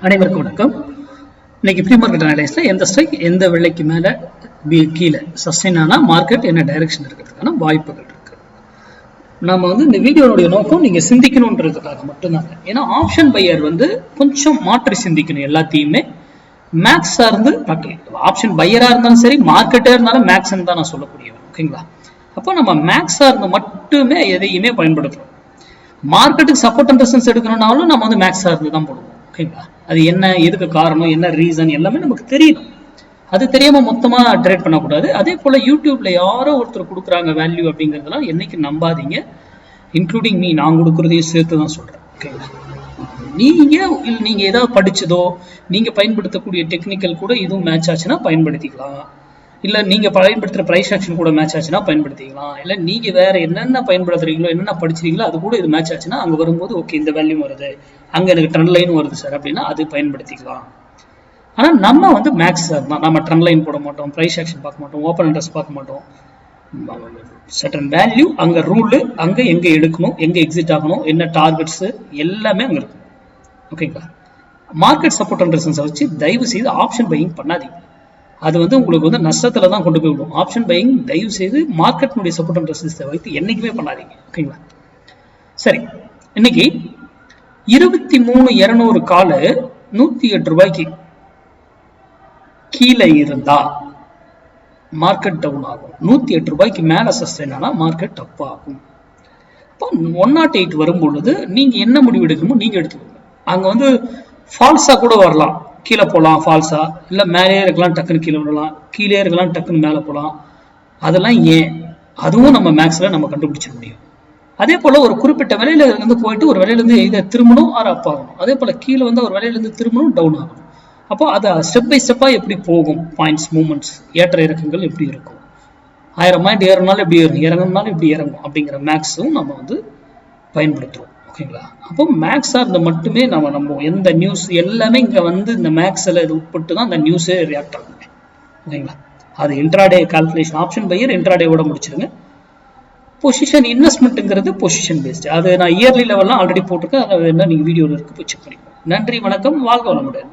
அனைவருக்கும் வணக்கம். இன்னைக்கு ப்ரீ மார்க்கெட் அனலைஸ்ல எந்த ஸ்ட்ரைக் எந்த விலைக்கு மேல கீழே சஸ்டைன் ஆனா மார்க்கெட் என்ன டைரக்ஷன் இருக்கிறதுக்கான வாய்ப்புகள் இருக்கு. நம்ம இந்த வீடியோனுடைய நோக்கம் நீங்க சிந்திக்கணும்ன்றதுக்காக மட்டும்தாங்க. ஏன்னா ஆப்ஷன் பையர் கொஞ்சம் மாற்றி சிந்திக்கணும். எல்லாத்தையுமே மேக்ஸ் சார்ந்து ஆப்ஷன் பையரா இருந்தாலும் சரி, மார்க்கெட்டா இருந்தாலும் மேக்ஸ் தான் நான் சொல்லக்கூடியவன். ஓகேங்களா? அப்போ நம்ம மேக்ஸ் சார்ந்து மட்டுமே எதையுமே பயன்படுத்துறோம். மார்க்கெட்டுக்கு சப்போர்ட் அண்ட் ரெசிஸ்டன்ஸ் எடுக்கணும்னாலும் நம்ம மேக்ஸ் சார்ந்து தான் போடுவோம். ஓகேங்களா? அது என்ன, எதுக்கு காரணம், என்ன ரீசன் எல்லாமே நமக்கு தெரியணும். அது தெரியாம மொத்தமா ட்ரேட் பண்ணக்கூடாது. அதே போல யூடியூப்ல யாரோ ஒருத்தர் கொடுக்குறாங்க வேல்யூ அப்படிங்கிறதுலாம் என்னைக்கு நம்பாதீங்க. இன்க்ளூடிங் மீ, நான் கொடுக்குறதையும் சேர்த்து தான் சொல்றேன். ஓகேங்களா? நீங்க ஏதாவது படிச்சதோ நீங்க பயன்படுத்தக்கூடிய டெக்னிக்கல் கூட இதுவும் மேட்ச் ஆச்சுன்னா பயன்படுத்திக்கலாம். இல்ல நீங்க பயன்படுத்துற பிரைஸ் ஆக்ஷன் கூட மேட்ச் ஆச்சுன்னா பயன்படுத்திக்கலாம். இல்ல நீங்க வேற என்னென்ன பயன்படுத்துறீங்களோ, என்னென்ன படிச்சிருக்கீங்களோ அது கூட இது மேட்ச் ஆச்சுன்னா அங்க வரும்போது ஓகே இந்த வேல்யூ வருது, அங்க எனக்கு ட்ரெண்ட் லைன் வருது சார் அப்படின்னா அது பயன்படுத்திக்கலாம். ஆனா நம்ம மேக்ஸ் தான். நம்ம ட்ரெண்ட் லைன் போட மாட்டோம், பிரைஸ் ஆக்ஷன் பார்க்க மாட்டோம், ஓப்பன் இன்ட்ரெஸ்ட் பார்க்க மாட்டோம். சர்டன் வேல்யூ, அங்க ரூல், அங்க எங்க எடுக்கணும், எங்க எக்ஸிட் ஆகணும், என்ன டார்கெட்ஸ் எல்லாமே அங்க இருக்கும். ஓகேங்களா? மார்க்கெட் சப்போர்ட் அண்ட் ரெசிஸ்டன்ஸ் வச்சு தயவு செய்து ஆப்ஷன் பையிங் பண்ணாதீங்க. அது உங்களுக்கு நஷ்டத்துல தான் கொண்டு போய் விடும். ஆப்ஷன் பையிங் தயவு செய்து மார்க்கெட்னுடைய சப்போர்ட் அண்ட் ரெசிஸ்டன்ஸை வைத்து என்னைக்குமே பண்ணாதீங்க. ஓகேங்களா? சரி, இன்னைக்கு 23,200 கால் 108 ரூபாய்க்கு கீழே இருந்தா மார்க்கெட் டவுன் ஆகும். 108 ரூபாய்க்கு மேல சஸ்டைன் ஆனா மார்க்கெட் டப் ஆகும். இப்போ 108 வரும் பொழுது நீங்க என்ன முடிவு எடுக்கணுமோ நீங்க எடுத்துக்கோங்க. அங்க ஃபால்ஸா கூட வரலாம், கீழே போகலாம் ஃபால்ஸா, இல்லை மேலே இருக்கலாம் டக்குன்னு கீழே விடலாம், கீழே இருக்கலாம் டக்குன்னு மேலே போகலாம். அதெல்லாம் ஏன், அதுவும் நம்ம மேக்ஸில் நம்ம கண்டுபிடிச்சிட முடியும். அதே போல் ஒரு குறிப்பிட்ட விலையில போயிட்டு ஒரு விலையிலேருந்து இதை திரும்பணும் ஆர் அப் ஆகணும். அதே போல் கீழே ஒரு விலையிலேருந்து திரும்பணும் டவுன் ஆகணும். அப்போ அதை ஸ்டெப் பை ஸ்டெப்பாக எப்படி போகும், பாயிண்ட்ஸ் மூமெண்ட்ஸ் ஏற்ற இறக்கங்கள் எப்படி இருக்கும், 1000 பாயிண்ட் ஏறனாலும் எப்படி ஏறும், இறங்கினாலும் எப்படி இறங்கும் அப்படிங்கிற மேக்ஸும் நம்ம பயன்படுத்துகிறோம். ஓகேங்களா? அப்போ மேக்ஸ் சார்ந்த மட்டுமே நம்ம நம்புவோம். எந்த நியூஸ் எல்லாமே இங்க இந்த மேக்ஸ்ல இது உட்பட்டு தான் அந்த நியூஸே ரியாக்ட் ஆகும். ஓகேங்களா? அது இன்ட்ராடே கால்குலேஷன். ஆப்ஷன் பையர் இன்ட்ராடேவோட முடிச்சிருங்க. பொசிஷன் இன்வெஸ்ட்மெண்ட்ங்கிறது பொசிஷன் பேஸ்ட். அது நான் இயர்லி லெவல்லாம் ஆல்ரெடி போட்டிருக்கேன். அதை வேணா நீங்க வீடியோல இருக்கு போய் செக் பண்ணிக்கோங்க. நன்றி, வணக்கம், வாழ்க வளமுடன்.